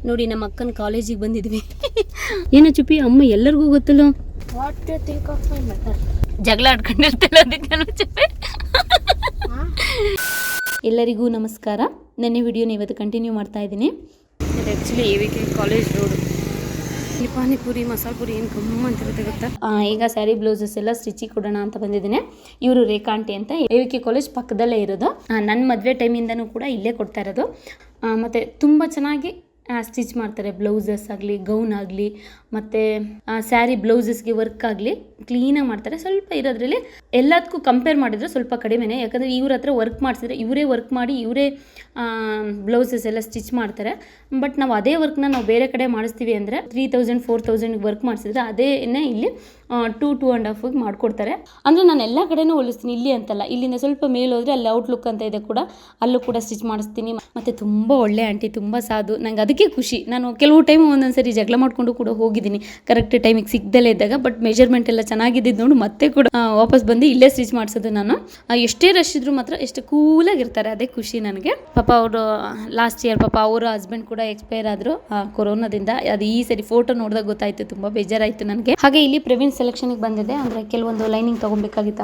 ನೋಡಿ ನಮ್ಮ ಅಕ್ಕನ ಕಾಲೇಜಿಗೆ ಬಂದಿದ್ವಿ. ಏನೋ ಚುಪ್ಪಿ ಅಮ್ಮ ಎಲ್ಲರಿಗೂ ಗೊತ್ತಲ್ಲ. What you think of my mother? ಜಗಳ ಆಡ್ಕೊಂಡಿರ್ತಿಲ್ಲ ಅದಕ್ಕೆ ಚುಪ್ಪಿ. ಎಲ್ಲರಿಗೂ ನಮಸ್ಕಾರ. ನೆನ್ನೆ ವಿಡಿಯೋನ ಇವತ್ತು ಕಂಟಿನ್ಯೂ ಮಾಡ್ತಾ ಇದ್ದೀನಿ. ಇದು ಆ್ಯಕ್ಚುಲಿ AVK ಕಾಲೇಜ್ ರೋಡ್. ಈ ಪಾನಿಪುರಿ ಮಸಾಲೆ ಪುರಿ ಏನು ಗಮ್ಮ ಅಂತಿರುತ್ತೆ ಗೊತ್ತಾ. ಈಗ ಸ್ಯಾರಿ ಬ್ಲೌಸಸ್ ಎಲ್ಲ ಸ್ಟಿಚಿಗೆ ಕೊಡೋಣ ಅಂತ ಬಂದಿದ್ದೀನಿ. ಇವರು ರೇಖಾ ಆಂಟಿ ಅಂತ AVK ಕಾಲೇಜ್ ಪಕ್ಕದಲ್ಲೇ ಇರೋದು. ನನ್ನ ಮದುವೆ ಟೈಮಿಂದನೂ ಕೂಡ ಇಲ್ಲೇ ಕೊಡ್ತಾ ಇರೋದು. ಮತ್ತು ತುಂಬ ಚೆನ್ನಾಗಿ ಸ್ಟಿಚ್ ಮಾಡ್ತಾರೆ. ಬ್ಲೌಸಸ್ ಆಗಲಿ, ಗೌನ್ ಆಗಲಿ, ಮತ್ತು ಸ್ಯಾರಿ ಬ್ಲೌಸಸ್ಗೆ ವರ್ಕ್ ಆಗಲಿ ಕ್ಲೀನಾಗಿ ಮಾಡ್ತಾರೆ. ಸ್ವಲ್ಪ ಇರೋದ್ರಲ್ಲಿ ಎಲ್ಲದಕ್ಕೂ ಕಂಪೇರ್ ಮಾಡಿದರೆ ಸ್ವಲ್ಪ ಕಡಿಮೆನೇ. ಯಾಕಂದರೆ ಇವ್ರ ಹತ್ರ ವರ್ಕ್ ಮಾಡಿಸಿದ್ರೆ ಇವರೇ ವರ್ಕ್ ಮಾಡಿ ಇವರೇ ಬ್ಲೌಸಸ್ ಎಲ್ಲ ಸ್ಟಿಚ್ ಮಾಡ್ತಾರೆ. ಬಟ್ ನಾವು ಅದೇ ವರ್ಕ್ನ ನಾವು ಬೇರೆ ಕಡೆ ಮಾಡಿಸ್ತೀವಿ ಅಂದರೆ 3000 4000 ವರ್ಕ್ ಮಾಡಿಸಿದ್ರೆ ಅದೇನೇ ಇಲ್ಲಿ 2-2.5 ಮಾಡಿಕೊಡ್ತಾರೆ. ಅಂದರೆ ನಾನು ಎಲ್ಲ ಕಡೆನೂ ಹೋಲಿಸ್ತೀನಿ, ಇಲ್ಲಿ ಅಂತಲ್ಲ. ಇಲ್ಲಿಂದ ಸ್ವಲ್ಪ ಮೇಲೆ ಹೋದರೆ ಅಲ್ಲಿ ಔಟ್ಲುಕ್ ಅಂತ ಇದೆ ಕೂಡ, ಅಲ್ಲೂ ಕೂಡ ಸ್ಟಿಚ್ ಮಾಡಿಸ್ತೀನಿ. ಮತ್ತು ತುಂಬ ಒಳ್ಳೆ ಆಂಟಿ, ತುಂಬ ಸಾಧು. ನಂಗೆ ಅದಕ್ಕೆ ಖುಷಿ. ನಾನು ಕೆಲವು ಟೈಮ್ ಒಂದೊಂದ್ಸರಿ ಜಗಳ ಮಾಡಿಕೊಂಡು ಕೂಡ ಹೋಗಿದ್ದೀನಿ ಕರೆಕ್ಟ್ ಟೈಮಿಗೆ ಸಿಗ್ದಲೇ ಇದ್ದಾಗ. ಬಟ್ ಮೆಜರ್ಮೆಂಟ್ ಎಲ್ಲ ಚೆನ್ನಾಗಿದ್ದು ನೋಡಿ ಮತ್ತೆ ಕೂಡ ವಾಪಸ್ ಬಂದು ಇಲ್ಲೇ ಸ್ಟಿಚ್ ಮಾಡಿಸೋದು ನಾನು. ಎಷ್ಟೇ ರಶ್ ಇದ್ರು ಮಾತ್ರ ಎಷ್ಟು ಕೂಲಾಗಿರ್ತಾರೆ, ಅದೇ ಖುಷಿ ನನಗೆ. ಪಾಪ ಅವರು ಲಾಸ್ಟ್ ಇಯರ್ ಪಾಪ ಅವರ ಹಸ್ಬೆಂಡ್ ಕೂಡ ಎಕ್ಸ್ಪೈರ್ ಆದರು ಕೊರೋನಾದಿಂದ. ಅದು ಈ ಸರಿ ಫೋಟೋ ನೋಡಿದಾಗ ಗೊತ್ತಾಯ್ತು, ತುಂಬ ಬೇಜಾರಾಯಿತು ನನಗೆ. ಹಾಗೆ ಇಲ್ಲಿ ಪ್ರವೀಣ್ ಸೆಲೆಕ್ಷನ್ಗೆ ಬಂದಿದೆ, ಅಂದರೆ ಕೆಲವೊಂದು ಲೈನಿಂಗ್ ತೊಗೊಬೇಕಾಗಿತ್ತು.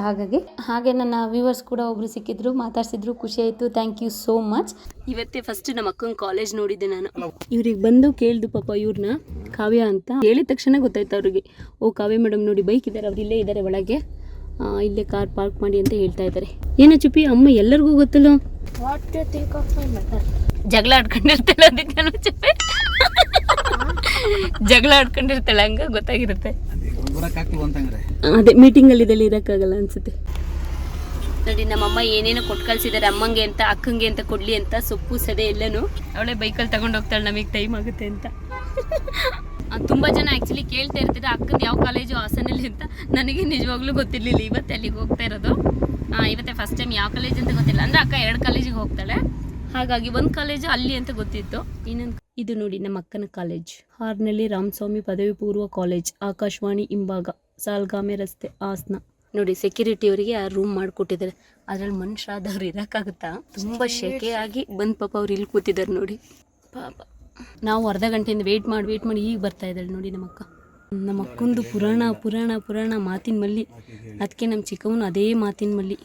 ಹಾಗೆ ನನ್ನ ವ್ಯೂವರ್ಸ್ ಕೂಡ ಒಬ್ರು ಸಿಕ್ಕಿದ್ರು, ಮಾತಾಡ್ಸಿದ್ರು, ಖುಷಿ ಆಯಿತು. Thank you so much. ಇವತ್ತೇ ಫಸ್ಟ್ ನಮ್ಮ ಅಕ್ಕನ ಕಾಲೇಜ್ ನೋಡಿದ್ದೆ ನಾನು. ಇವ್ರಿಗೆ ಬಂದು ಕೇಳ್ದು ಪಾಪ ಇವ್ರನ್ನ, ಕಾವ್ಯ ಅಂತ ಹೇಳಿದ ತಕ್ಷಣ ಗೊತ್ತಾಯ್ತು ಅವ್ರಿಗೆ. ಓ ಕಾವ್ಯ ಮೇಡಮ್ ನೋಡಿ ಬೈಕ್ ಇದ್ದಾರೆ, ಅವ್ರು ಇಲ್ಲೇ ಇದ್ದಾರೆ ಒಳಗೆ, ಇಲ್ಲೇ ಕಾರ್ ಪಾರ್ಕ್ ಮಾಡಿ ಅಂತ ಹೇಳ್ತಾ ಇದ್ದಾರೆ. ಏನೋ ಚುಪ್ಪಿ ಅಮ್ಮ ಎಲ್ಲರಿಗೂ ಗೊತ್ತಲ್ಲ. What you think of my mother? ಜಗಳ ಆಡ್ಕೊಂಡಿರ್ತಾಳೆ ಅದಕ್ಕೆ ಚುಪ್ಪಿ. ಜಗಳ ಆಡ್ಕೊಂಡಿರ್ತಾಳೆ, ಹಂಗ ಗೊತ್ತಾಗಿರುತ್ತೆ. ಅದೇ ಮೀಟಿಂಗಲ್ಲಿ ಇದೆಲ್ಲ ಇರೋಕ್ಕಾಗಲ್ಲ ಅನ್ಸುತ್ತೆ. ನೋಡಿ ನಮ್ಮಮ್ಮ ಏನೇನೋ ಕೊಟ್ಟು ಕಳ್ಸಿದ್ದಾರೆ ಅಮ್ಮಂಗೆ ಅಂತ, ಅಕ್ಕಂಗೆ ಅಂತ ಕೊಡ್ಲಿ ಅಂತ, ಸೊಪ್ಪು ಸದೆ ಎಲ್ಲನೂ. ಅವಳೇ ಬೈಕಲ್ಲಿ ತಗೊಂಡು ಹೋಗ್ತಾಳೆ, ನಮಗೆ ಟೈಮ್ ಆಗುತ್ತೆ ಅಂತ. ತುಂಬ ಜನ ಆ್ಯಕ್ಚುಲಿ ಕೇಳ್ತಾ ಇರ್ತೀರ ಅಕ್ಕನ ಯಾವ ಕಾಲೇಜು ಹಾಸನಲ್ಲಿ ಅಂತ. ನನಗೆ ನಿಜವಾಗ್ಲೂ ಗೊತ್ತಿರಲಿಲ್ಲ, ಇವತ್ತೇ ಅಲ್ಲಿಗೆ ಹೋಗ್ತಾ ಇರೋದು. ಇವತ್ತೇ ಫಸ್ಟ್ ಟೈಮ್ ಯಾವ ಕಾಲೇಜ್ ಅಂತ ಗೊತ್ತಿಲ್ಲ. ಅಂದರೆ ಅಕ್ಕ 2 ಕಾಲೇಜಿಗೆ ಹೋಗ್ತಾಳೆ, ಹಾಗಾಗಿ ಒಂದು ಕಾಲೇಜು ಅಲ್ಲಿ ಅಂತ ಗೊತ್ತಿತ್ತು. ಇನ್ನೊಂದು ಇದು ನೋಡಿ ನಮ್ಮ ಅಕ್ಕನ ಕಾಲೇಜ್, ಹಾರ್ನಳ್ಳಿ ರಾಮಸ್ವಾಮಿ ಪದವಿ ಪೂರ್ವ ಕಾಲೇಜ್, ಆಕಾಶವಾಣಿ ಹಿಂಭಾಗ, ಸಾಲ್ಗಾಮೆ ರಸ್ತೆ, ಹಾಸನ. ನೋಡಿ ಸೆಕ್ಯೂರಿಟಿ ಅವರಿಗೆ ಆ ರೂಮ್ ಮಾಡಿಕೊಟ್ಟಿದ್ದಾರೆ. ಅದ್ರಲ್ಲಿ ಮನುಷ್ಯರಾದವ್ರು ಇರೋಕ್ಕಾಗುತ್ತಾ? ತುಂಬ ಶೆಕೆಯಾಗಿ ಬಂದು ಪಾಪ ಅವ್ರು ಇಲ್ಲಿ ಕೂತಿದ್ದಾರೆ ನೋಡಿ ಪಾಪ. ನಾವು ಅರ್ಧ ಗಂಟೆಯಿಂದ ವೇಟ್ ಮಾಡಿ ಈಗ ಬರ್ತಾ ಇದ್ದಾಳೆ ನೋಡಿ ನಮ್ಮಕ್ಕ. ನಮ್ಮ ಅಕ್ಕಂದು ಪುರಾಣ ಮಾತಿನ ಮಲ್ಲಿ. ಅದಕ್ಕೆ ನಮ್ಮ ಚಿಕ್ಕವನು ಅದೇ ಮಾತಿನ ಮಲ್ಲಿ.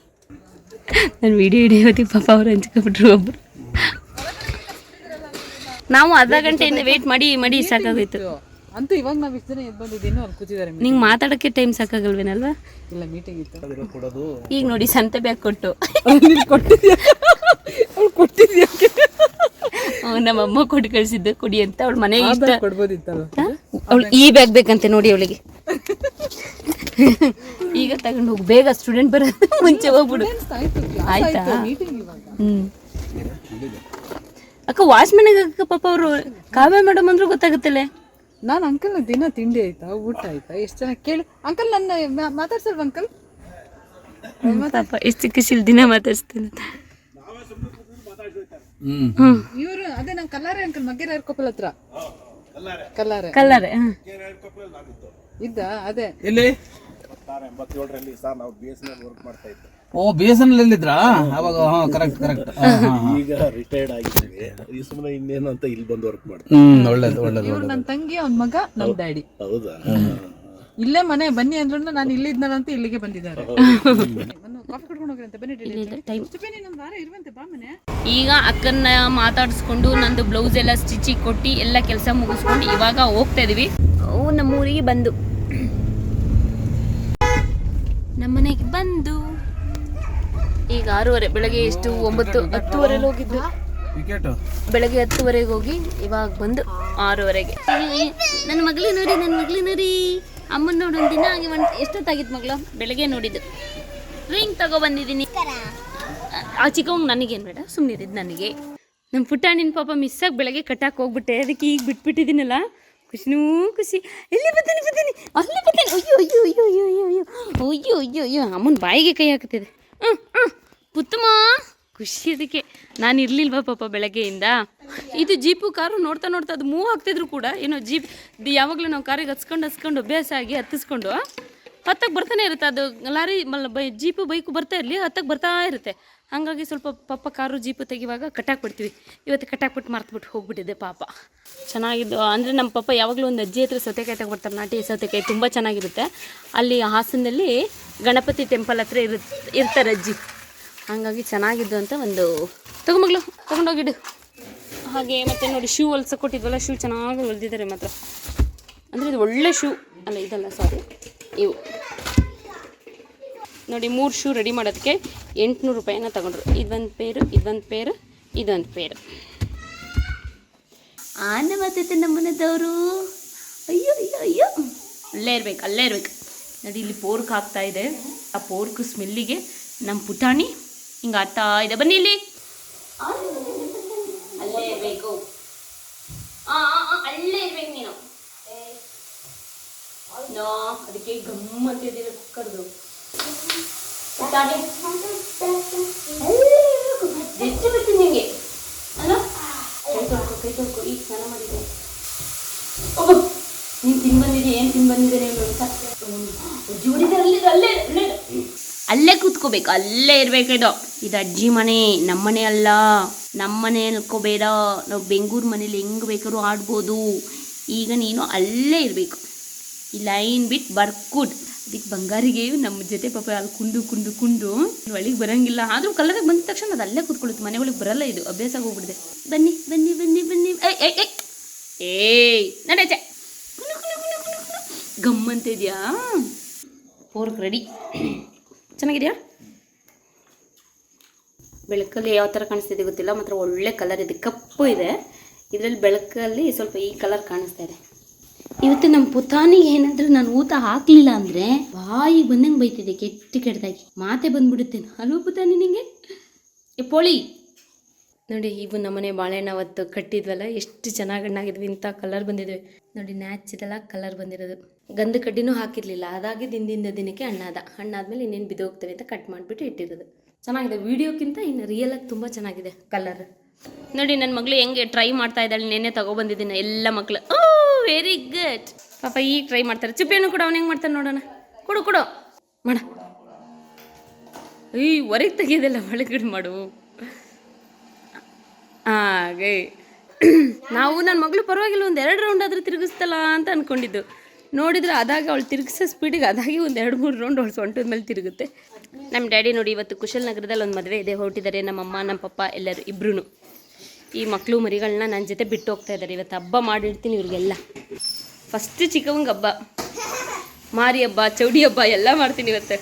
ನಾನು ವಿಡಿಯೋ ಹಿಡಿಯೋದಿಗೆ ಪಾಪ ಅವ್ರು ಹಂಚ್ಕೊಬಿಟ್ರು ಒಬ್ರು. ನಾವು ಅರ್ಧ ಗಂಟೆಯಿಂದ ವೇಟ್ ಮಾಡಿ ಸಾಕಾಗೋಯ್ತು. ಅಂತೂ ಇವಾಗ ನಾವು ಇಷ್ಟು ಜನ ಎದ್ದು ಬಂದಿದ್ದೇನೋ ಅಲ್ಲಿ ಕೂತಿದ್ದಾರೆ. ನಿಂಗೆ ಮಾತಾಡೋಕ್ಕೆ ಟೈಮ್ ಸಾಕಾಗಲ್ವೇನಲ್ವಾ? ಇಲ್ಲ ಮೀಟಿಂಗ್ ಇತ್ತು. ಈಗ ನೋಡಿ ಸಂತೆ ಬ್ಯಾಗ್ ಕೊಟ್ಟು ಕೊಟ್ಟಿದ್ಯಾ? ನಮ್ಮಮ್ಮ ಕೊಟ್ಟು ಕಳಿಸಿದ್ದು ಕೊಡಿ ಅಂತ. ಅವಳ ಮನೆಗೆ ಇಷ್ಟ ಕೊಡ್ಬೋದಿತ್ತಲ್ಲ. ಅವಳು ಈ ಬ್ಯಾಗ್ ಬೇಕಂತೆ ನೋಡಿ ಅವಳಿಗೆ. ಈಗ ತಗೊಂಡು ಹೋಗಿ, ಬೇಗ ಸ್ಟೂಡೆಂಟ್ ಬರೋದು ಮುಂಚೆ ಹೋಗ್ಬಿಡು ಆಯ್ತಾ? ಅಕ್ಕ ವಾಚ್ ಮನೆಗೆ ಅಕ್ಕ ಪಾಪ ಅವರು ಕಾವ್ಯ ಮೇಡಮ್ ಅಂದ್ರೂ ಗೊತ್ತಾಗುತ್ತಲ್ಲ. ನಾನು ಅಂಕಲ್ ದಿನ ತಿಂಡಿ ಆಯ್ತಾ, ಊಟ ಆಯ್ತಾ, ಎಷ್ಟು ಜನ ಕೇಳಿ ಅಂಕಲ್ ನನ್ನ ಮಾತಾಡ್ಸಲ್ವ ಅಂಕಲ್? ಪಾಪ ಎಷ್ಟು ಖುಷಿಲ್ ದಿನ ಮಾತಾಡ್ಸ್ತೇನೆ. ಇವರು ಅದೇ ನಮ್ಮ ಕಲ್ಲಾರೆ ಅಂಕಲ್ ಮಗ್ಗೆರ ಕೊಪ್ಪಲ್ ಹತ್ರ ಕಲ್ಲಾರೆ ಇದ್ದ. ಅದೇ ಓ BSNL ಇದ್ರಾ ಅವಾಗ? ಕರೆಕ್ಟ್. ಈಗ ರಿಟೈರ್ಡ್ ಆಗಿದ್ದೀವಿ, ಈ ಸುಮ್ಮನೆ ಇನ್ನೇನು ಅಂತ ಇಲ್ಲಿ ಬಂದು ವರ್ಕ್ ಮಾಡ್ತೀನಿ. ಒಳ್ಳೇದು. ಇವ್ರು ನನ್ನ ತಂಗಿ, ಅವ್ನ ಮಗ, ನಮ್ಮ ಡ್ಯಾಡಿ. ಹೌದಾ? ಇಲ್ಲೇ ಮನೆ ಬನ್ನಿ ಅಂದ್ರೂ ನಾನು ಇಲ್ಲಿ ಇದ್ನಂತ ಇಲ್ಲಿಗೆ ಬಂದಿದ್ದಾರೆ. ಕಾಫಿ ಕುಡ್ಕೊಂಡು ಹೋಗ್ರಿ ಅಂತ ಬನ್ನಿ. ಇರುವಂತೆ ಬಾ ಮನೆ. ಈಗ ಅಕ್ಕನ್ನ ಮಾತಾಡಿಸ್ಕೊಂಡು ನಂದು ಬ್ಲೌಸ್ ಎಲ್ಲ ಸ್ಟಿಚಿಗೆ ಕೊಟ್ಟು ಎಲ್ಲ ಕೆಲಸ ಮುಗಿಸ್ಕೊಂಡು ಇವಾಗ ಹೋಗ್ತಾ ಇದೀವಿ ನಮ್ಮೂರಿಗೆ. ಬಂದು ನಮ್ಮನೆಗೆ ಬಂದು ಈಗ 6:30. ಬೆಳಗ್ಗೆ ಎಷ್ಟು 9-10 ಹೋಗಿದ್ದು. ಬೆಳಗ್ಗೆ 10 ಹೋಗಿ ಇವಾಗ ಬಂದು 6:30. ನನ್ನ ಮಗಳು ನೋಡಿ ಅಮ್ಮನ ನೋಡಿ ಒಂದಿನ ಹಾಗೆ ಎಷ್ಟೊತ್ತಾಗಿತ್ತು ಮಗಳು? ಬೆಳಗ್ಗೆ ನೋಡಿದ್ದು. ರಿಂಗ್ ತಗೊಬಂದಿದ್ದೀನಿ. ಆ ಚಿಕ್ಕವಂಗೆ ನನಗೇನು ಬೇಡ, ಸುಮ್ಮನಿದ್ದು ನನಗೆ. ನಮ್ಮ ಪುಟ್ಟಾಣಿನ ಪಾಪ ಮಿಸ್ಸಾಗಿ ಬೆಳಗ್ಗೆ ಕಟ್ಟಾಕ್ ಹೋಗ್ಬಿಟ್ಟೆ, ಅದಕ್ಕೆ ಈಗ ಬಿಟ್ಬಿಟ್ಟಿದ್ದೀನಲ್ಲ. ಖುಷಿ. ಎಲ್ಲಿ ಬರ್ತೀನಿ ಅಲ್ಲಿ ಬರ್ತೀನಿ. ಅಯ್ಯೋ ಅಮ್ಮನ ಬಾಯಿಗೆ ಕೈ ಹಾಕ್ತಿದೆ. ಪುತ್ತಮ್ಮ ಖುಷಿ. ಅದಕ್ಕೆ ನಾನು ಇರಲಿಲ್ವಾ ಪಾಪ ಬೆಳಗ್ಗೆಯಿಂದ. ಇದು ಜೀಪು ಕಾರು ನೋಡ್ತಾ ಅದು ಮೂವ್ ಆಗ್ತಿದ್ರು ಕೂಡ ಏನೋ ಜೀಪ್ ಯಾವಾಗಲೂ ನಾವು ಕಾರಿಗೆ ಹಸ್ಕೊಂಡು ಅಭ್ಯಾಸ ಆಗಿ ಹತ್ತಿಸ್ಕೊಂಡು ಹತ್ತಕ್ಕೆ ಬರ್ತಾನೆ ಇರುತ್ತೆ. ಅದು ಲಾರಿ ಜೀಪು ಬೈಕು ಬರ್ತಾ ಇರಲಿ, ಹತ್ತಕ್ಕೆ ಬರ್ತಾ ಇರುತ್ತೆ. ಹಾಗಾಗಿ ಸ್ವಲ್ಪ ಪಪ್ಪ ಕಾರು ಜೀಪು ತೆಗಿವಾಗ ಕಟ್ಟಾಕ್ಬಿಡ್ತೀವಿ. ಇವತ್ತು ಕಟ್ಟಾಕ್ಬಿಟ್ಟು ಮರ್ತುಬಿಟ್ಟು ಹೋಗ್ಬಿಟ್ಟಿದೆ ಪಾಪ. ಚೆನ್ನಾಗಿದ್ದು ಅಂದರೆ ನಮ್ಮ ಪಪ್ಪ ಯಾವಾಗಲೂ ಒಂದು ಅಜ್ಜಿ ಹತ್ರ ಸೌತೆಕಾಯಿ ತಗೊಬರ್ತಾರೆ, ನಾಟಿ ಸೌತೆಕಾಯಿ ತುಂಬ ಚೆನ್ನಾಗಿರುತ್ತೆ. ಅಲ್ಲಿ ಹಾಸನದಲ್ಲಿ ಗಣಪತಿ ಟೆಂಪಲ್ ಹತ್ರ ಇರ್ತಾರೆ ಅಜ್ಜಿ, ಹಾಗಾಗಿ ಚೆನ್ನಾಗಿದ್ದು ಅಂತ ಒಂದು ತಗೊಂಬಗ್ಲು ತೊಗೊಂಡೋಗಿಡು. ಹಾಗೆ ಮತ್ತು ನೋಡಿ ಶೂ ಹೊಲ್ಸ ಕೊಟ್ಟಿದ್ವಲ್ಲ, ಶೂ ಚೆನ್ನಾಗಿ ಹೊಲ್ದಿದ್ದಾರೆ ಮಾತ್ರ. ಅಂದರೆ ಇದು ಒಳ್ಳೆ ಶೂ ಅಲ್ಲ, ಇದಲ್ಲ ಸಾರಿ, ಇವು ನೋಡಿ 3 ಶೂ ರೆಡಿ ಮಾಡೋದಕ್ಕೆ 800 ರೂಪಾಯಿನ ತಗೊಂಡ್ರು. ಇದೊಂದು ಪೇರು, ಇದೊಂದು ಪೇರು, ಇದೊಂದು ಪೇರು. ಆನೆ ಮತ್ತೆ ನಮ್ಮನದವರು ಅಯ್ಯೋ ಅಯ್ಯೋ ಅಯ್ಯೋ ಅಲ್ಲೇ ಇರ್ಬೇಕು. ನೋಡಿ ಇಲ್ಲಿ ಪೋರ್ಕ್ ಹಾಕ್ತಾ ಇದೆ. ಆ ಪೋರ್ಕ್ ಸ್ಮೆಲ್ಲಿಗೆ ನಮ್ಮ ಪುಟಾಣಿ ಹಿಂಗೆ ಆಡ್ತಾ ಇದೆ. ಬನ್ನಿ ಇಲ್ಲಿ, ಅಲ್ಲೇ ಇರಬೇಕು, ಅಲ್ಲೇ ಇರ್ಬೇಕು ನೀನು. ಅದಕ್ಕೆ ಗಮ್ಮಂತಿದ್ದೀರ ಕುಕ್ಕರ್ದು ಎಷ್ಟು ಬರ್ತೀನಿ ನಿಂಗೆ ಅಲ್ಲ. ಕೈ ತೊಳ್ಕೊ ಈಗ ಸ್ನಾನ ಮಾಡಿದೆ. ನೀನು ತಿನ್ ಬಂದಿದ್ದೆ, ಏನು ತಿನ್ ಬಂದಿದೆ ನೀವು ಅಂತ ಅಜ್ಜಿ ಹೊಡಿತಾರೆ. ಅಲ್ಲೇ ಕೂತ್ಕೋಬೇಕು, ಅಲ್ಲೇ ಇರಬೇಕು. ಇದು ಅಜ್ಜಿ ಮನೆ, ನಮ್ಮನೆ ಅಲ್ಲ. ನಮ್ಮನೆ ಅನ್ಕೋಬೇಡ, ನಾವು ಬೆಂಗಳೂರು ಮನೇಲಿ ಹೆಂಗೆ ಬೇಕಾದ್ರೂ ಆಡ್ಬೋದು. ಈಗ ನೀನು ಅಲ್ಲೇ ಇರಬೇಕು, ಈ ಲೈನ್ ಬಿಟ್ಟು ಬರ್ಕೂಡ್. ಅದಕ್ಕೆ ಬಂಗಾರಿಗೆ ನಮ್ಮ ಜೊತೆ ಪಾಪ ಅಲ್ಲಿ ಕುಂಡು ಒಳಗೆ ಬರೋಂಗಿಲ್ಲ. ಆದರೂ ಕಲರಿಗೆ ಬಂದ ತಕ್ಷಣ ಅದು ಅಲ್ಲೇ ಕೂತ್ಕೊಳ್ಳುತ್ತೆ, ಮನೆ ಒಳಗೆ ಬರಲ್ಲ. ಇದು ಅಭ್ಯಾಸ ಹೋಗ್ಬಿಡಿದೆ. ಬನ್ನಿ ಬನ್ನಿ ಬನ್ನಿ ಬನ್ನಿ. ಏಯ್ ನಡಚೆ ಗಮ್ಮಂತ ಇದೆಯಾ? Pork ready. ಚೆನ್ನಾಗಿದೆಯಾ? ಬೆಳಕಲ್ಲಿ ಯಾವ ಥರ ಕಾಣಿಸ್ತಿದೆ ಗೊತ್ತಿಲ್ಲ, ಮಾತ್ರ ಒಳ್ಳೆ ಕಲರ್ ಇದೆ, ಕಪ್ಪು ಇದೆ. ಇದರಲ್ಲಿ ಬೆಳಕಲ್ಲಿ ಸ್ವಲ್ಪ ಈ ಕಲರ್ ಕಾಣಿಸ್ತಾ ಇದೆ. ಇವತ್ತು ನಮ್ಮ ಪುತಾನಿಗೆ ಏನಾದರೂ ನಾನು ಊಟ ಹಾಕಲಿಲ್ಲ ಅಂದರೆ ಬಾಯಿ ಬಂದಂಗೆ ಬೈತಿದೆ, ಕೆಟ್ಟದಾಗಿ ಮಾತೆ ಬಂದ್ಬಿಡುತ್ತೆ. ಅಲ್ವ ಪುತಾನಿ ನಿಂಗೆ? ಪೋಳಿ ನೋಡಿ, ಇವು ನಮ್ಮನೆ ಬಾಳೆಹಣ್ಣು ಅವತ್ತು ಕಟ್ಟಿದ್ವಲ್ಲ, ಎಷ್ಟು ಚೆನ್ನಾಗಿ ಹಣ್ಣಾಗಿದ್ವಿ. ಇಂಥ ಕಲರ್ ಬಂದಿದ್ವಿ ನೋಡಿ, ನ್ಯಾಚುರಲ್ ಕಲರ್ ಬಂದಿರೋದು. ಗಂಧ ಕಡ್ಡಿನೂ ಹಾಕಿರಲಿಲ್ಲ, ಅದಾಗಿ ದಿನದಿಂದ ದಿನಕ್ಕೆ ಹಣ್ಣಾದ್ಮೇಲೆ ಇನ್ನೇನು ಬಿದ್ದೋಗ್ತವೆ ಅಂತ ಕಟ್ ಮಾಡಿಬಿಟ್ಟು ಇಟ್ಟಿರೋದು. ಚೆನ್ನಾಗಿದೆ, ವೀಡಿಯೋಕ್ಕಿಂತ ಇನ್ನು ರಿಯಲಾಗಿ ತುಂಬ ಚೆನ್ನಾಗಿದೆ ಕಲರ್. ನೋಡಿ ನನ್ನ ಮಗಳು ಹೆಂಗೆ ಟ್ರೈ ಮಾಡ್ತಾ ಇದ್ದಾಳೆ. ನೆನ್ನೆ ತಗೊಬಂದಿದ್ದೀನಿ ಎಲ್ಲ ಮಕ್ಕಳು. ಓ ವೆರಿ ಗುಡ್. ಪಾಪ ಈಗ ಟ್ರೈ ಮಾಡ್ತಾರೆ. ಚಿಪ್ಪೇನು ಕೂಡ ಅವ್ನು ಹೆಂಗೆ ಮಾಡ್ತಾನೆ ನೋಡೋಣ. ಕೊಡು ಮಾಡ. ಹೊರಗೆ ತೆಗಿಯೋದೆಲ್ಲ ಒಳಗಡೆ ಮಾಡು. ಹಾಗೆ ನಾವು ನನ್ನ ಮಗಳು ಪರವಾಗಿಲ್ಲ, ಒಂದು 2 ರೌಂಡ್ ಆದರೂ ತಿರುಗಿಸ್ತಲ್ಲ ಅಂತ ಅಂದ್ಕೊಂಡಿದ್ದು. ನೋಡಿದ್ರೆ ಅದಾಗ ಅವಳು ತಿರುಗಿಸೋ ಸ್ಪೀಡಿಗೆ ಅದಾಗಿ ಒಂದು 2-3 ರೌಂಡ್ ಅವಳು ಸೊಂಟದ ಮೇಲೆ ತಿರುಗುತ್ತೆ. ನಮ್ಮ ಡ್ಯಾಡಿ ನೋಡಿ ಇವತ್ತು ಕುಶಲನಗರದಲ್ಲಿ ಒಂದು ಮದುವೆ ಇದೆ, ಹೊರಟಿದ್ದಾರೆ. ನಮ್ಮಮ್ಮ ನಮ್ಮ ಪಪ್ಪ ಎಲ್ಲರೂ ಇಬ್ಬರೂ. ಈ ಮಕ್ಕಳು ಮರಿಗಳನ್ನ ನನ್ನ ಜೊತೆ ಬಿಟ್ಟು ಹೋಗ್ತಾ ಇದ್ದಾರೆ. ಇವತ್ತು ಹಬ್ಬ ಮಾಡಿರ್ತೀನಿ ಇವ್ರಿಗೆಲ್ಲ. ಫಸ್ಟ್ ಚಿಕ್ಕವಂಗೆ ಹಬ್ಬ, ಮಾರಿ ಹಬ್ಬ, ಚೌಡಿ ಹಬ್ಬ ಎಲ್ಲ ಮಾಡ್ತೀನಿ ಇವತ್ತು.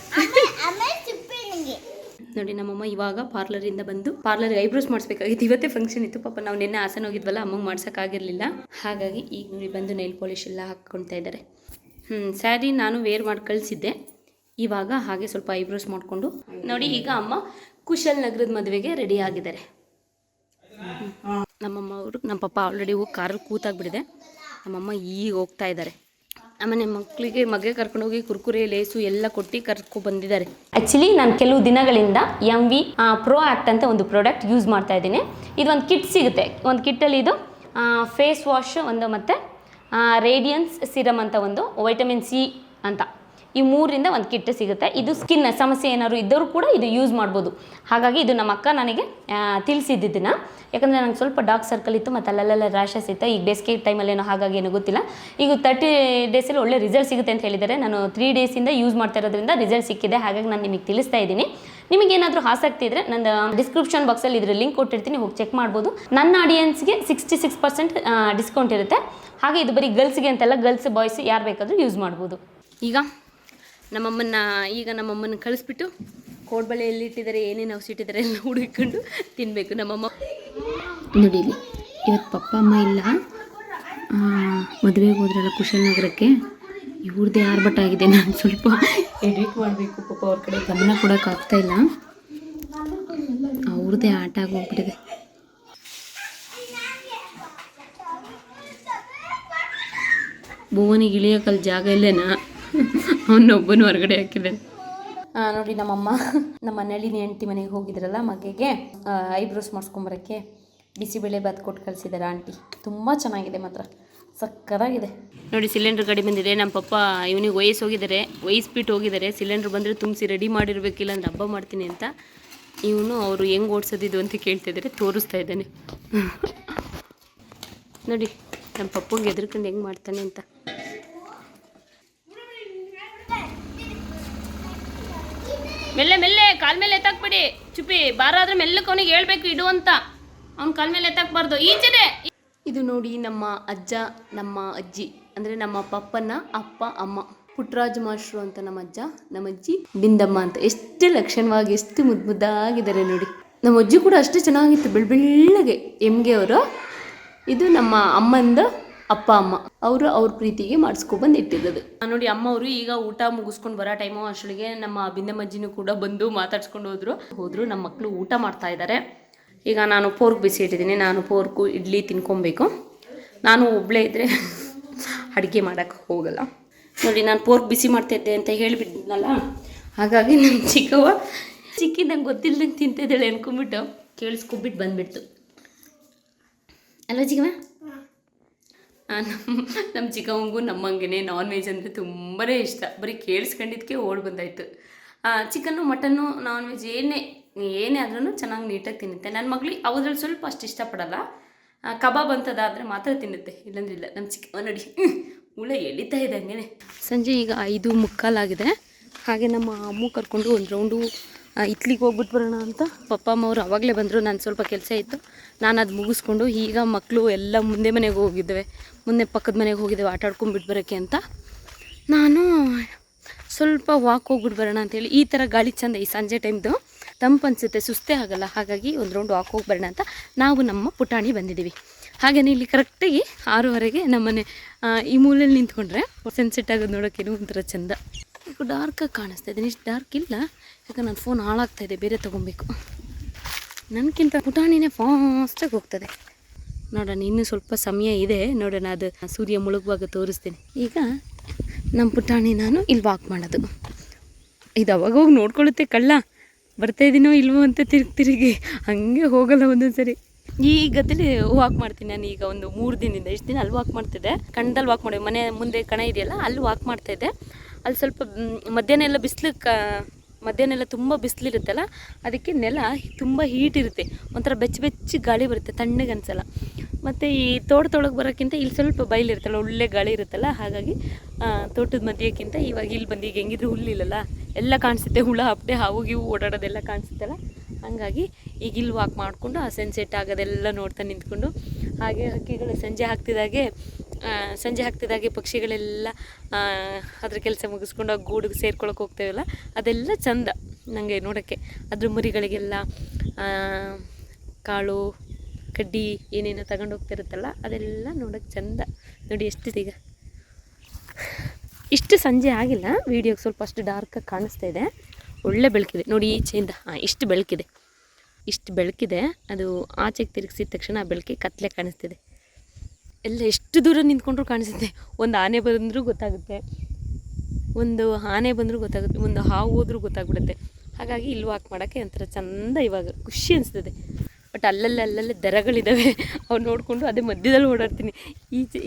ನೋಡಿ ನಮ್ಮಮ್ಮ ಇವಾಗ ಪಾರ್ಲರಿಂದ ಬಂದು ಪಾರ್ಲರ್ಗೆ ಐಬ್ರೋಸ್ ಮಾಡಿಸ್ಬೇಕಾಗಿತ್ತು. ಇವತ್ತೇ ಫಂಕ್ಷನ್ ಇತ್ತು. ಪಾಪ ನಾವು ನಿನ್ನೆ ಹಾಸನ ಹೋಗಿದ್ವಲ್ಲ, ಅಮ್ಮಂಗೆ ಮಾಡ್ಸೋಕ್ಕಾಗಿರಲಿಲ್ಲ. ಹಾಗಾಗಿ ಈಗ ನೋಡಿ ಬಂದು ನೈಲ್ ಪಾಲಿಶ್ ಎಲ್ಲ ಹಾಕ್ಕೊಳ್ತಾ ಇದ್ದಾರೆ. ಸ್ಯಾರಿ ನಾನು ವೇರ್ ಮಾಡಿ ಕಳಿಸಿದ್ದೆ. ಇವಾಗ ಹಾಗೆ ಸ್ವಲ್ಪ ಐಬ್ರೋಸ್ ಮಾಡಿಕೊಂಡು ನೋಡಿ ಈಗ ಅಮ್ಮ ಕುಶಲನಗರದ ಮದುವೆಗೆ ರೆಡಿ ಆಗಿದ್ದಾರೆ. ನಮ್ಮಮ್ಮ ಅವರು ನಮ್ಮ ಪಪ್ಪ ಆಲ್ರೆಡಿ ಹೋಗಿ ಕಾರಲ್ಲಿ ಕೂತಾಗ್ಬಿಟ್ಟಿದೆ. ನಮ್ಮಮ್ಮ ಈಗ ಹೋಗ್ತಾ ಇದ್ದಾರೆ. ಆಮೇಲೆ ಮಕ್ಕಳಿಗೆ ಕರ್ಕೊಂಡೋಗಿ ಕುರ್ಕುರೆ ಲೇಸು ಎಲ್ಲ ಕೊಟ್ಟು ಬಂದಿದ್ದಾರೆ. ಆ್ಯಕ್ಚುಲಿ ನಾನು ಕೆಲವು ದಿನಗಳಿಂದ MV Proact ಅಂತ ಒಂದು ಪ್ರಾಡಕ್ಟ್ ಯೂಸ್ ಮಾಡ್ತಾ ಇದ್ದೀನಿ. ಇದು ಒಂದು ಕಿಟ್ ಸಿಗುತ್ತೆ. ಒಂದು ಕಿಟ್ಟಲ್ಲಿ ಇದು ಫೇಸ್ ವಾಶ್ ಒಂದು ಮತ್ತು ರೇಡಿಯನ್ಸ್ ಸಿರಮ್ ಅಂತ ಒಂದು ವೈಟಮಿನ್ C ಅಂತ ಈ 3ರಿಂದ ಒಂದು ಕಿಟ್ ಸಿಗುತ್ತೆ. ಇದು ಸ್ಕಿನ್ ಸಮಸ್ಯೆ ಏನಾದ್ರು ಇದ್ದವರು ಕೂಡ ಇದು ಯೂಸ್ ಮಾಡ್ಬೋದು. ಹಾಗಾಗಿ ಇದು ನಮ್ಮ ಅಕ್ಕ ನನಗೆ ತಿಳಿಸಿದ್ದನ್ನು, ಯಾಕಂದರೆ ನನಗೆ ಸ್ವಲ್ಪ ಡಾರ್ಕ್ ಸರ್ಕಲ್ ಇತ್ತು ಮತ್ತು ಅಲ್ಲೆಲ್ಲ ರ್ಯಾಷಸ್ ಇತ್ತು. ಈಗ ಬೇಸಿಗೆ ಟೈಮಲ್ಲಿ ಏನೋ ಹಾಗಾಗಿ ಏನೋ ಗೊತ್ತಿಲ್ಲ. ಈಗ 30 ಡೇಸಲ್ಲಿ ಒಳ್ಳೆ ರಿಸಲ್ಟ್ ಸಿಗುತ್ತೆ ಅಂತ ಹೇಳಿದ್ದಾರೆ. ನಾನು 3 ಡೇಸಿಂದ ಯೂಸ್ ಮಾಡ್ತಾ ಇರೋದ್ರಿಂದ ರಿಸಲ್ಟ್ ಸಿಕ್ಕಿದೆ. ಹಾಗಾಗಿ ನಾನು ನಿಮಗೆ ತಿಳಿಸ್ತಾ ಇದ್ದೀನಿ. ನಿಮಗೇನಾದರೂ ಆಸಕ್ತಿ ಇದ್ದರೆ ನನ್ನ ಡಿಸ್ಕ್ರಿಪ್ಷನ್ ಬಾಕ್ಸಲ್ಲಿ ಇದ್ರ ಲಿಂಕ್ ಕೊಟ್ಟಿರ್ತೀನಿ, ಹೋಗಿ ಚೆಕ್ ಮಾಡ್ಬೋದು. ನನ್ನ ಆಡಿಯನ್ಸ್ಗೆ 66% ಡಿಸ್ಕೌಂಟ್ ಇರುತ್ತೆ. ಹಾಗೆ ಇದು ಬರೀ ಗರ್ಲ್ಸ್ಗೆ ಅಂತಲ್ಲ, ಗರ್ಲ್ಸ್ ಬಾಯ್ಸ್ ಯಾರು ಬೇಕಾದರೂ ಯೂಸ್ ಮಾಡ್ಬೋದು. ಈಗ ನಮ್ಮಮ್ಮನ ಕಳಿಸ್ಬಿಟ್ಟು ಕೋಡ್ಬಳೆ ಎಲ್ಲಿಟ್ಟಿದ್ದಾರೆ, ಏನೇನು ಔಷಧಿಟ್ಟಿದ್ದಾರೆ ಎಲ್ಲ ಹುಡುಕೊಂಡು ತಿನ್ನಬೇಕು. ನಮ್ಮಮ್ಮ ನೋಡಿ ಇಲ್ಲಿ ಇವತ್ತು ಪಪ್ಪ ಅಮ್ಮ ಇಲ್ಲ, ಮದುವೆಗೆ ಹೋದ್ರಲ್ಲ ಕುಶಲನಗರಕ್ಕೆ, ಇವ್ರದ್ದೇ ಆರ್ಭಟ ಆಗಿದೆ. ನಾನು ಸ್ವಲ್ಪ ಎಡಿಟ್ ಮಾಡಬೇಕು. ಪಾಪ ಅವ್ರ ಕಡೆ ಗಮನ ಕೊಡೋಕ್ಕಾಗ್ತಾ ಇಲ್ಲ, ಅವ್ರದ್ದೇ ಆಟ ಆಗೋಗ್ಬಿಟ್ಟಿದೆ. ಭುವನಿಗೆ ಇಳಿಯೋಕ್ಕಲ್ಲಿ ಜಾಗ ಇಲ್ಲೇನಾ, ಅವನೊಬ್ಬನು ಹೊರಗಡೆ ಹಾಕಿದ್ದಾನೆ. ನೋಡಿ ನಮ್ಮಮ್ಮ ನಮ್ಮ ಮನೆಯಲ್ಲಿ ಹೆಂಡ್ತಿ ಮನೆಗೆ ಹೋಗಿದ್ರಲ್ಲ ಮಗೆಗೆ ಐಬ್ರೋಸ್ ಮಾಡಿಸ್ಕೊಂಬರೋಕ್ಕೆ ಬಿಸಿಬೇಳೆ ಬಾತ್ ಕೊಟ್ಟು ಕಳಿಸಿದ್ದಾರೆ ಆಂಟಿ. ತುಂಬ ಚೆನ್ನಾಗಿದೆ ಮಾತ್ರ, ಸಕ್ಕತ್ತಾಗಿದೆ. ನೋಡಿ ಸಿಲಿಂಡ್ರ್ ಗಾಡಿ ಬಂದಿದೆ. ನಮ್ಮ ಪಪ್ಪ ಇವನಿಗೆ ವಯಸ್ಸು ಹೋಗಿದ್ದಾರೆ, ವಯಸ್ಬಿಟ್ಟು ಹೋಗಿದ್ದಾರೆ. ಸಿಲಿಂಡ್ರ್ ಬಂದರೆ ತುಂಬಿಸಿ ರೆಡಿ ಮಾಡಿರಬೇಕಿಲ್ಲ ಅಂದ್ರೆ ಹಬ್ಬ ಮಾಡ್ತೀನಿ ಅಂತ. ಇವನು ಅವರು ಹೆಂಗೆ ಓಡಿಸೋದಿದ್ದು ಅಂತ ಕೇಳ್ತಿದ್ದಾರೆ, ತೋರಿಸ್ತಾ ಇದ್ದಾನೆ. ನೋಡಿ ನಮ್ಮ ಪಪ್ಪಂಗೆ ಎದ್ರಕೊಂಡು ಹೆಂಗೆ ಮಾಡ್ತಾನೆ ಅಂತ. ಮೆಲ್ಲೆ ಮೆಲ್ಲೆ ಕಾಲ ಮೇಲೆ ಎತ್ತಾಕ್ಬಿಡಿ, ಚುಪ್ಪಿ ಬಾರ ಆದ್ರೆ ಮೆಲ್ಲಕ್ಕೆ ಅವನಿಗೆ ಹೇಳ್ಬೇಕು ಇಡು ಅಂತ. ಅವ್ನ ಕಾಲ ಮೇಲೆ ಎತ್ತಾಕ್ಬಾರ್ದು, ಈಚೆನೆ. ಇದು ನೋಡಿ ನಮ್ಮ ಅಜ್ಜ ನಮ್ಮ ಅಜ್ಜಿ, ಅಂದರೆ ನಮ್ಮ ಪಪ್ಪನ ಅಪ್ಪ ಅಮ್ಮ. ಪುಟ್ಟರಾಜ ಮಾಸ್ಟ್ರು ಅಂತ ನಮ್ಮ ಅಜ್ಜ, ನಮ್ಮ ಅಜ್ಜಿ ಬಿಂದಮ್ಮ ಅಂತ. ಎಷ್ಟು ಲಕ್ಷಣವಾಗಿ, ಎಷ್ಟು ಮುದ್ದಾಗಿದ್ದಾರೆ ನೋಡಿ. ನಮ್ಮ ಅಜ್ಜಿ ಕೂಡ ಅಷ್ಟೇ ಚೆನ್ನಾಗಿತ್ತು, ಬೆಳ್ಳಗೆ ಎಮ್ಗೆ ಅವರು. ಇದು ನಮ್ಮ ಅಮ್ಮಂದು ಅಪ್ಪ ಅಮ್ಮ, ಅವರು ಅವ್ರ ಪ್ರೀತಿಗೆ ಮಾಡಿಸ್ಕೊಬಂದು ಇಟ್ಟಿರೋದು ನೋಡಿ. ಅಮ್ಮ ಅವರು ಈಗ ಊಟ ಮುಗಿಸ್ಕೊಂಡು ಬರೋ ಟೈಮು ಅಷ್ಟೊಳಗೆ ನಮ್ಮ ಬಿಂದಮ್ಮಜ್ಜಿನೂ ಕೂಡ ಬಂದು ಮಾತಾಡ್ಸ್ಕೊಂಡು ಹೋದ್ರು. ನಮ್ಮ ಮಕ್ಕಳು ಊಟ ಮಾಡ್ತಾ ಇದ್ದಾರೆ. ಈಗ ನಾನು ಪೋರ್ಕ್ ಬಿಸಿ ಇಟ್ಟಿದ್ದೀನಿ, ನಾನು ಪೋರ್ಕು ಇಡ್ಲಿ ತಿನ್ಕೊಬೇಕು. ನಾನು ಒಬ್ಬಳೇ ಇದ್ದರೆ ಅಡುಗೆ ಮಾಡೋಕ್ಕೆ ಹೋಗಲ್ಲ ನೋಡಿ. ನಾನು ಪೋರ್ಕ್ ಬಿಸಿ ಮಾಡ್ತಾಯಿದ್ದೆ ಅಂತ ಹೇಳಿಬಿಟ್ಟಿದ್ನಲ್ಲ, ಹಾಗಾಗಿ ನಮ್ಮ ಚಿಕ್ಕವ್ವ ಚಿಕ್ಕಿದಂಗೆ ಗೊತ್ತಿಲ್ಲದಂಗೆ ತಿಂತಿದ್ದಾಳೆ ಅನ್ಕೊಂಬಿಟ್ಟು ಕೇಳಿಸ್ಕೊಬಿಟ್ಟು ಬಂದುಬಿಡ್ತು ಅಲ್ಲ ಚಿಕ್ಕವ್ವ. ನಮ್ಮ ಚಿಕ್ಕವಂಗೂ ನಮ್ಮಂಗೆ ನಾನ್ ವೆಜ್ ಅಂದರೆ ತುಂಬಾ ಇಷ್ಟ. ಬರೀ ಕೇಳಿಸ್ಕೊಂಡಿದ್ದಕ್ಕೆ ಓಡಿ ಬಂದಾಯಿತು. ಚಿಕನ್ನು ಮಟನ್ನು ನಾನ್ ವೆಜ್ ಏನೇ ಆದ್ರೂ ಚೆನ್ನಾಗಿ ನೀಟಾಗಿ ತಿನ್ನುತ್ತೆ. ನನ್ನ ಮಗಳಿಗೆ ಅದ್ರಲ್ಲಿ ಸ್ವಲ್ಪ ಅಷ್ಟು ಇಷ್ಟಪಡಲ್ಲ. ಕಬಾಬ್ ಅಂತದಾದರೆ ಮಾತ್ರ ತಿನ್ನುತ್ತೆ, ಇಲ್ಲಾಂದ್ರೆ ಇಲ್ಲ. ನಮ್ಮ ಚಿಕ್ಕವ ನೋಡಿ ಹುಳ ಎಳಿತಾ ಇದೆ ಹಂಗೆ. ಸಂಜೆ ಈಗ 5:45 ಹಾಗೆ ನಮ್ಮ ಅಮ್ಮ ಕರ್ಕೊಂಡು ಒಂದು ರೌಂಡು ಇತ್ಲಿಗೆ ಹೋಗ್ಬಿಟ್ಟು ಬರೋಣ ಅಂತ ಪಪ್ಪ ಅಮ್ಮ ಅವರು ಆವಾಗಲೇ ಬಂದರು. ನಾನು ಸ್ವಲ್ಪ ಕೆಲಸ ಇತ್ತು, ನಾನು ಅದು ಮುಗಿಸ್ಕೊಂಡು ಈಗ ಮಕ್ಕಳು ಎಲ್ಲ ಮುಂದೆ ಮನೆಗೆ ಹೋಗಿದ್ದೇವೆ, ಮುಂದೆ ಪಕ್ಕದ ಮನೆಗೆ ಹೋಗಿದ್ದೇವೆ ಆಟ ಆಡ್ಕೊಂಡ್ಬಿಟ್ಟು ಬರೋಕ್ಕೆ ಅಂತ. ನಾನು ಸ್ವಲ್ಪ ವಾಕ್ ಹೋಗ್ಬಿಟ್ಟು ಬರೋಣ ಅಂತೇಳಿ. ಈ ಥರ ಗಾಳಿ ಚೆಂದ, ಈ ಸಂಜೆ ಟೈಮ್ದು ತಂಪು ಅನಿಸುತ್ತೆ, ಸುಸ್ತೇ ಆಗಲ್ಲ. ಹಾಗಾಗಿ ಒಂದು ರೌಂಡ್ ವಾಕ್ ಹೋಗಿ ಬರೋಣ ಅಂತ ನಾವು ನಮ್ಮ ಪುಟಾಣಿ ಬಂದಿದ್ದೀವಿ. ಹಾಗೆಯೇ ಇಲ್ಲಿ ಕರೆಕ್ಟಾಗಿ 6:30 ನಮ್ಮನೆ ಈ ಮೂಲೆಯಲ್ಲಿ ನಿಂತ್ಕೊಂಡ್ರೆ ಸನ್ಸೆಟ್ ಆಗೋದು ನೋಡೋಕ್ಕೇನೋ ಒಂಥರ ಚೆಂದ. ಈಗ ಡಾರ್ಕಾಗಿ ಕಾಣಿಸ್ತಾ ಇದ್ದೀನಿ, ಇಷ್ಟು ಡಾರ್ಕ್ ಇಲ್ಲ, ಯಾಕಂದ್ರೆ ನನ್ನ ಫೋನ್ ಹಾಳಾಗ್ತಾಯಿದೆ, ಬೇರೆ ತೊಗೊಬೇಕು. ನನಗಿಂತ ಪುಟಾಣಿನೇ ಫಾಸ್ಟಾಗಿ ಹೋಗ್ತದೆ. ನೋಡೋಣ, ಇನ್ನೂ ಸ್ವಲ್ಪ ಸಮಯ ಇದೆ, ನೋಡೋಣ. ಅದು ಸೂರ್ಯ ಮುಳುಗುವಾಗ ತೋರಿಸ್ತೀನಿ. ಈಗ ನಮ್ಮ ಪುಟಾಣಿ ನಾನು ಇಲ್ಲಿ ವಾಕ್ ಮಾಡೋದು. ಇದು ಅವಾಗ ಹೋಗಿ ನೋಡ್ಕೊಳ್ಳುತ್ತೆ, ಕಳ್ಳ ಬರ್ತಾಯಿದ್ದೀನೋ ಇಲ್ವೋ ಅಂತ ತಿರುಗಿ ಹಾಗೆ ಹೋಗಲ್ಲ ಒಂದೊಂದು ಸರಿ. ಈ ಗದ್ದೆಲಿ ವಾಕ್ ಮಾಡ್ತೀನಿ ನಾನು ಈಗ ಒಂದು 3 ದಿನದಿಂದ. ಇಷ್ಟು ದಿನ ಅಲ್ಲಿ ವಾಕ್ ಮಾಡ್ತಿದ್ದೆ, ಕಣ್ಣದಲ್ಲಿ ವಾಕ್ ಮಾಡಿ, ಮನೆ ಮುಂದೆ ಕಣ ಇದೆಯಲ್ಲ ಅಲ್ಲಿ ವಾಕ್ ಮಾಡ್ತಾಯಿದ್ದೆ. ಅಲ್ಲಿ ಸ್ವಲ್ಪ ಮಧ್ಯಾಹ್ನ ಎಲ್ಲ ತುಂಬ ಬಿಸಿಲಿರುತ್ತಲ್ಲ, ಅದಕ್ಕೆ ನೆಲ ತುಂಬ ಹೀಟ್ ಇರುತ್ತೆ, ಒಂಥರ ಬೆಚ್ಚ ಗಾಳಿ ಬರುತ್ತೆ, ತಣ್ಣಗೆ ಅನಿಸಲ್ಲ. ಮತ್ತು ಈ ತೋಟದೊಳಗೆ ಬರೋಕ್ಕಿಂತ ಇಲ್ಲಿ ಸ್ವಲ್ಪ ಬಯಲಿರುತ್ತಲ್ಲ, ಒಳ್ಳೆ ಗಾಳಿ ಇರುತ್ತಲ್ಲ, ಹಾಗಾಗಿ ತೋಟದ ಮಧ್ಯೆಕ್ಕಿಂತ ಇವಾಗ ಇಲ್ಲಿ ಬಂದು ಈಗ ಹೆಂಗಿದ್ರು ಹುಲ್ಲಿಲ್ಲಲ್ಲ, ಎಲ್ಲ ಕಾಣಿಸುತ್ತೆ, ಹುಳ ಹಪ್ಪೆ ಹಾವು ಗೀವು ಓಡಾಡೋದೆಲ್ಲ ಕಾಣಿಸುತ್ತಲ್ಲ, ಹಾಗಾಗಿ ಈಗ ಇಲ್ಲಿ ವಾಕ್ ಮಾಡಿಕೊಂಡು ಆ ಸನ್ಸೆಟ್ ಆಗೋದೆಲ್ಲ ನೋಡ್ತಾ ನಿಂತ್ಕೊಂಡು, ಹಾಗೆ ಹಕ್ಕಿಗಳು ಸಂಜೆ ಆಗ್ತಿದ್ದಾಗೆ ಪಕ್ಷಿಗಳೆಲ್ಲ ಅದ್ರ ಕೆಲಸ ಮುಗಿಸ್ಕೊಂಡು ಆ ಗೂಡಿಗೆ ಸೇರ್ಕೊಳಕ್ಕೆ ಹೋಗ್ತೇವಲ್ಲ, ಅದೆಲ್ಲ ಚಂದ ನನಗೆ ನೋಡೋಕ್ಕೆ. ಅದ್ರ ಮರಿಗಳಿಗೆಲ್ಲ ಕಾಳು ಕಡ್ಡಿ ಏನೇನೋ ತಗೊಂಡು ಹೋಗ್ತಿರುತ್ತಲ್ಲ, ಅದೆಲ್ಲ ನೋಡೋಕ್ಕೆ ಚಂದ ನೋಡಿ. ಎಷ್ಟಿದೆ ಈಗ, ಇಷ್ಟು ಸಂಜೆ ಆಗಿಲ್ಲ, ವೀಡಿಯೋಗೆ ಸ್ವಲ್ಪ ಅಷ್ಟು ಡಾರ್ಕಾಗಿ ಕಾಣಿಸ್ತಾ ಇದೆ. ಒಳ್ಳೆ ಬೆಳಕಿದೆ ನೋಡಿ ಈಚೆಯಿಂದ. ಇಷ್ಟು ಬೆಳಕಿದೆ, ಅದು ಆಚೆಗೆ ತಿರುಗಿಸಿದ ತಕ್ಷಣ ಆ ಬೆಳಕಿಗೆ ಕತ್ತಲೆ ಕಾಣಿಸ್ತಿದೆ. ಎಲ್ಲ ಎಷ್ಟು ದೂರ ನಿಂತ್ಕೊಂಡ್ರೂ ಕಾಣಿಸುತ್ತೆ. ಒಂದು ಆನೆ ಬಂದರೂ ಗೊತ್ತಾಗುತ್ತೆ, ಒಂದು ಹಾವು ಹೋದ್ರೂ ಗೊತ್ತಾಗ್ಬಿಡುತ್ತೆ. ಹಾಗಾಗಿ ಇಲ್ಲಿ ವಾಕ್ ಮಾಡೋಕ್ಕೆ ಒಂಥರ ಚಂದ, ಇವಾಗ ಖುಷಿ ಅನಿಸ್ತದೆ. ಬಟ್ ಅಲ್ಲಲ್ಲೇ ದರಗಳಿದ್ದಾವೆ, ಅವ್ರು ನೋಡಿಕೊಂಡು ಅದೇ ಮಧ್ಯದಲ್ಲಿ ಓಡಾಡ್ತೀನಿ.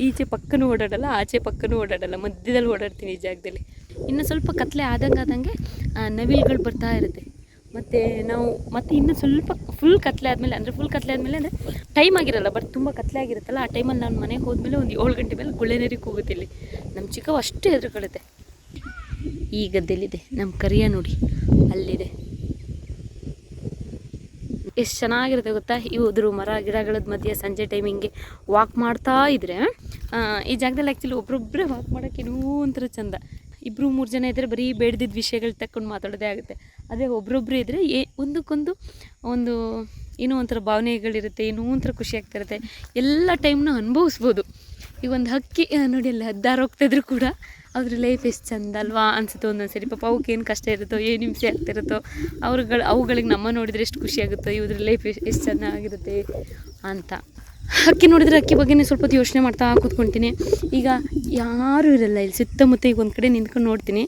ಈಚೆ ಪಕ್ಕನೂ ಓಡಾಡಲ್ಲ, ಆಚೆ ಪಕ್ಕನೂ ಓಡಾಡಲ್ಲ, ಮಧ್ಯದಲ್ಲಿ ಓಡಾಡ್ತೀನಿ ಈ ಜಾಗದಲ್ಲಿ. ಇನ್ನು ಸ್ವಲ್ಪ ಕತ್ತಲೆ ಆದಂಗೆ ನವಿಲುಗಳು ಬರ್ತಾ ಇರುತ್ತೆ. ಮತ್ತು ನಾವು ಇನ್ನು ಸ್ವಲ್ಪ ಫುಲ್ ಕತ್ತಲೆ ಆದಮೇಲೆ ಅಂದರೆ ಟೈಮ್ ಆಗಿರಲ್ಲ, ಬಟ್ ತುಂಬ ಕತ್ತಲೆ ಆಗಿರುತ್ತಲ್ಲ, ಆ ಟೈಮಲ್ಲಿ ನಾನು ಮನೆಗೆ ಹೋದ್ಮೇಲೆ ಒಂದು 7 ಗಂಟೆ ಮೇಲೆ ಗುಳ್ಳೆನರಿಗೆ ಹೋಗುತ್ತೆ. ಇಲ್ಲಿ ನಮ್ಮ ಚಿಕ್ಕವ ಅಷ್ಟು ಹೆದರ್ಕೊಳ್ಳುತ್ತೆ. ಈ ಗದ್ದೆಲಿದೆ ನಮ್ಮ ಕರಿಯ ನೋಡಿ, ಅಲ್ಲಿದೆ. ಎಷ್ಟು ಚೆನ್ನಾಗಿರುತ್ತೆ ಗೊತ್ತಾ, ಇವುದ್ರ ಮರ ಗಿಡಗಳದ ಮಧ್ಯೆ ಸಂಜೆ ಟೈಮಿಂಗ್ಗೆ ವಾಕ್ ಮಾಡ್ತಾ ಇದ್ದರೆ, ಈ ಜಾಗದಲ್ಲಿ ಆ್ಯಕ್ಚುಲಿ ಒಬ್ಬರೊಬ್ಬರೇ ವಾಕ್ ಮಾಡೋಕ್ಕೇನೋ ಒಂಥರ ಚಂದ. 2-3 ಜನ ಇದ್ದರೆ ಬರೀ ಬೇಡ್ದಿದ್ದ ವಿಷಯಗಳು ತಕ್ಕೊಂಡು ಮಾತಾಡೋದೇ ಆಗುತ್ತೆ. ಅದೇ ಒಬ್ಬರೊಬ್ಬರು ಇದ್ದರೆ ಒಂದಕ್ಕೊಂದು ಏನೋ ಒಂಥರ ಭಾವನೆಗಳಿರುತ್ತೆ, ಏನೋ ಒಂಥರ ಖುಷಿ ಆಗ್ತಿರುತ್ತೆ, ಎಲ್ಲ ಟೈಮ್ನ ಅನುಭವಿಸ್ಬೋದು. ಈಗ ಒಂದು ಹಕ್ಕಿ ನೋಡಿ, ಅಲ್ಲಿ ಹದ್ದಾರು ಹೋಗ್ತಾಯಿದ್ರು ಕೂಡ ಅದ್ರ ಲೈಫ್ ಎಷ್ಟು ಚಂದ ಅಲ್ವಾ ಅನಿಸುತ್ತೆ ಒಂದೊಂದು ಸರಿ. ಪಾಪ ಅವಕ್ಕೆ ಏನು ಕಷ್ಟ ಇರುತ್ತೋ, ಏನು ಹಿಂಸೆ ಆಗ್ತಿರುತ್ತೋ, ಅವುಗಳಿಗೆ ನಮ್ಮ ನೋಡಿದರೆ ಎಷ್ಟು ಖುಷಿ ಆಗುತ್ತೋ, ಇವ್ರ ಲೈಫ್ ಎಷ್ಟು ಚೆನ್ನಾಗಿರುತ್ತೆ ಅಂತ. ಹಕ್ಕಿ ನೋಡಿದರೆ ಹಕ್ಕಿ ಬಗ್ಗೆನೇ ಸ್ವಲ್ಪ ಹೊತ್ತು ಯೋಚನೆ ಮಾಡ್ತಾ ಕೂತ್ಕೊಳ್ತೀನಿ. ಈಗ ಯಾರೂ ಇರಲ್ಲ ಇಲ್ಲಿ ಸುತ್ತಮುತ್ತ. ಈಗ ಒಂದು ಕಡೆ ನಿಂತ್ಕೊಂಡು ನೋಡ್ತೀನಿ,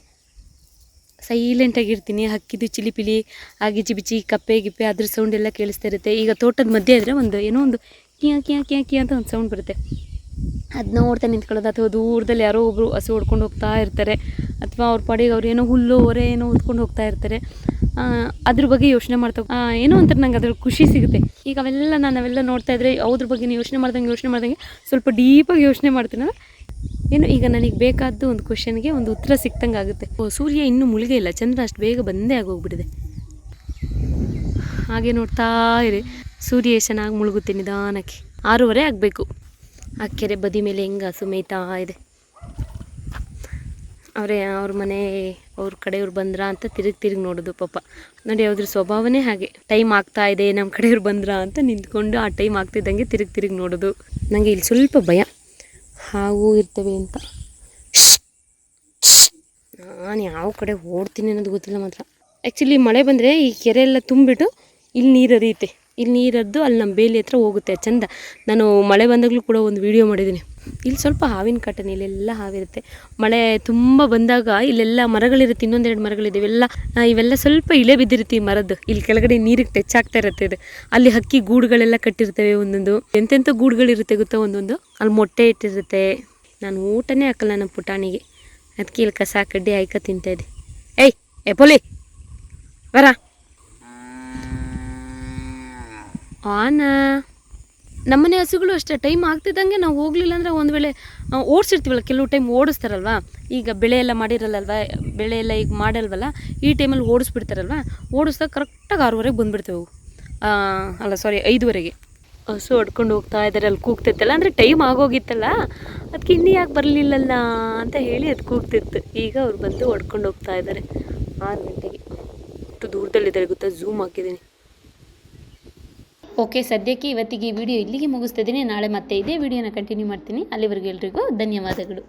ಸೈಲೆಂಟಾಗಿರ್ತೀನಿ. ಹಕ್ಕಿದು ಚಿಲಿಪಿಲಿ ಆ ಗಿಚಿ ಕಪ್ಪೆ ಗಿಪ್ಪೆ ಅದ್ರ ಸೌಂಡ್ ಎಲ್ಲ ಕೇಳಿಸ್ತಾ ಇರುತ್ತೆ. ಈಗ ತೋಟದ ಮಧ್ಯೆ ಇದ್ದರೆ ಏನೋ ಒಂದು ಕಿಯಾ ಅಂತ ಒಂದು ಸೌಂಡ್ ಬರುತ್ತೆ, ಅದು ನೋಡ್ತಾ ನಿಂತ್ಕೊಳ್ಳೋದು. ಅಥವಾ ದೂರದಲ್ಲಿ ಯಾರೋ ಒಬ್ಬರು ಹಸು ಹೊಡ್ಕೊಂಡು ಹೋಗ್ತಾ ಇರ್ತಾರೆ, ಅಥವಾ ಅವ್ರ ಪಾಡಿಗೆ ಅವ್ರು ಏನೋ ಹುಲ್ಲು ಹೊರೆ ಏನೋ ಹೊತ್ಕೊಂಡು ಹೋಗ್ತಾ ಇರ್ತಾರೆ. ಅದ್ರ ಬಗ್ಗೆ ಯೋಚನೆ ಮಾಡ್ತಾ ಏನೋ ಒಂಥರ ನಂಗೆ ಅದ್ರ ಖುಷಿ ಸಿಗುತ್ತೆ. ಈಗ ನಾವೆಲ್ಲ ನೋಡ್ತಾ ಇದ್ರೆ ಅದ್ರ ಬಗ್ಗೆ ಯೋಚನೆ ಮಾಡ್ದಂಗೆ ಸ್ವಲ್ಪ ಡೀಪಾಗಿ ಯೋಚನೆ ಮಾಡ್ತೀನಲ್ಲ, ಏನು ಈಗ ನನಗೆ ಬೇಕಾದ್ದು ಒಂದು ಕ್ವಶನ್ಗೆ ಒಂದು ಉತ್ತರ ಸಿಕ್ತಂಗೆ ಆಗುತ್ತೆ. ಸೂರ್ಯ ಇನ್ನೂ ಮುಳುಗೇ ಇಲ್ಲ, ಚಂದ್ರ ಅಷ್ಟು ಬೇಗ ಬಂದೇ ಆಗೋಗ್ಬಿಟ್ಟಿದೆ. ಹಾಗೆ ನೋಡ್ತಾ ಇರಿ, ಸೂರ್ಯ ಚೆನ್ನಾಗಿ ಮುಳುಗುತ್ತೆ ನಿಧಾನಕ್ಕೆ. 6:30 ಆಗಬೇಕು. ಆ ಕೆರೆ ಬದಿ ಮೇಲೆ ಹೆಂಗೆ ಹಸು ಮೇಯ್ತಾ ಇದೆ. ಅವ್ರ ಮನೆ ಅವ್ರ ಕಡೆಯವ್ರು ಬಂದ್ರಾ ಅಂತ ತಿರುಗಿ ನೋಡೋದು ಪಾಪ. ನೋಡಿ ಅವ್ರ ಸ್ವಭಾವನೇ ಹಾಗೆ, ಟೈಮ್ ಆಗ್ತಾ ಇದೆ ನಮ್ಮ ಕಡೆಯವ್ರು ಬಂದ್ರಾ ಅಂತ ನಿಂತ್ಕೊಂಡು ಆ ಟೈಮ್ ಆಗ್ತಿದ್ದಂಗೆ ತಿರುಗಿ ನೋಡೋದು. ನನಗೆ ಇಲ್ಲಿ ಸ್ವಲ್ಪ ಭಯ, ಹಾವು ಇರ್ತವೆ ಅಂತ. ನಾನು ಯಾವ ಕಡೆ ಓಡ್ತೀನಿ ಅನ್ನೋದು ಗೊತ್ತಿಲ್ಲ ಮಾತ್ರ. ಆ್ಯಕ್ಚುಲಿ ಮಳೆ ಬಂದರೆ ಈ ಕೆರೆ ಎಲ್ಲ ತುಂಬಿಬಿಟ್ಟು ಇಲ್ಲಿ ನೀರು ಹರಿಯುತ್ತೆ. ಇಲ್ಲಿ ನೀರು ಹರಿದು ಅಲ್ಲಿ ನಮ್ಮ ಬೇಲಿ ಹತ್ರ ಹೋಗುತ್ತೆ, ಚಂದ. ನಾನು ಮಳೆ ಬಂದಾಗಲೂ ಕೂಡ ಒಂದು ವೀಡಿಯೋ ಮಾಡಿದ್ದೀನಿ. ಇಲ್ಲಿ ಸ್ವಲ್ಪ ಹಾವಿನ ಕಾಟನೆ, ಇಲ್ಲೆಲ್ಲ ಹಾವಿರುತ್ತೆ. ಮಳೆ ತುಂಬ ಬಂದಾಗ ಇಲ್ಲೆಲ್ಲ ಮರಗಳಿರುತ್ತೆ, 1-2 ಮರಗಳಿದೆ. ಇವೆಲ್ಲ ಸ್ವಲ್ಪ ಇಳೆ ಬಿದ್ದಿರುತ್ತೆ ಈ ಮರದ್ದು. ಇಲ್ಲಿ ಕೆಳಗಡೆ ನೀರಿಗೆ ಟಚ್ ಆಗ್ತಾ ಇರುತ್ತೆ ಇದು. ಅಲ್ಲಿ ಹಕ್ಕಿ ಗೂಡುಗಳೆಲ್ಲ ಕಟ್ಟಿರ್ತವೆ, ಒಂದೊಂದು ಎಂತೆಂಥ ಗೂಡುಗಳಿರುತ್ತೆ ಗೊತ್ತಾ, ಒಂದೊಂದು. ಅಲ್ಲಿ ಮೊಟ್ಟೆ ಇಟ್ಟಿರುತ್ತೆ. ನಾನು ಊಟನೇ ಹಾಕಲ್ಲ ನಮ್ಮ ಪುಟಾಣಿಗೆ, ಅದಕ್ಕೆ ಇಲ್ಲಿ ಕಸ ಕಡ್ಡಿ ಆಯ್ಕ ತಿಂತಾಯಿದ್ದೆ. ಏ ಪೋಲಿ ಬರ ನಮ್ಮನೆ ಹಸುಗಳು ಅಷ್ಟೇ, ಟೈಮ್ ಆಗ್ತಿದ್ದಂಗೆ ನಾವು ಹೋಗಲಿಲ್ಲ ಅಂದರೆ ಒಂದು ವೇಳೆ ಓಡಿಸಿರ್ತೀವಲ್ಲ, ಕೆಲವು ಟೈಮ್ ಓಡಿಸ್ತಾರಲ್ವ. ಈಗ ಬೆಳೆ ಎಲ್ಲ ಮಾಡಿರಲ್ಲಲ್ವ, ಬೆಳೆ ಎಲ್ಲ ಈಗ ಮಾಡಲ್ವಲ್ಲ, ಈ ಟೈಮಲ್ಲಿ ಓಡಿಸ್ಬಿಡ್ತಾರಲ್ವ. ಓಡಿಸ್ದಾಗ ಕರೆಕ್ಟಾಗಿ 6:30 ಬಂದುಬಿಡ್ತೇವೆ. 5:00 ಹಸು ಹೊಡ್ಕೊಂಡು ಹೋಗ್ತಾ ಇದ್ದಾರೆ. ಅಲ್ಲಿ ಕೂಗ್ತಿತ್ತಲ್ಲ, ಅಂದರೆ ಟೈಮ್ ಆಗೋಗಿತ್ತಲ್ಲ, ಅದಕ್ಕೆ ಇನ್ನೂ ಯಾಕೆ ಬರಲಿಲ್ಲಲ್ಲ ಅಂತ ಹೇಳಿ ಅದು ಕೂಗ್ತಿತ್ತು. ಈಗ ಅವ್ರು ಬಂದು ಹೊಡ್ಕೊಂಡು ಹೋಗ್ತಾ ಇದ್ದಾರೆ 6 ಗಂಟೆಗೆ. ಅಷ್ಟು ದೂರದಲ್ಲಿದ್ದಾರೆ ಗೊತ್ತಾ, ಝೂಮ್ ಹಾಕಿದ್ದೀನಿ. ಓಕೆ, ಸದ್ಯಕ್ಕೆ ಇವತ್ತಿಗೆ ಈ ವಿಡಿಯೋ ಇಲ್ಲಿಗೆ ಮುಗಿಸ್ತಿದ್ದೀನಿ. ನಾಳೆ ಮತ್ತೆ ಇದೇ ವಿಡಿಯೋನ ಕಂಟಿನ್ಯೂ ಮಾಡ್ತೀನಿ. ಅಲ್ಲಿವರೆಗೂ ಎಲ್ರಿಗೂ ಧನ್ಯವಾದಗಳು.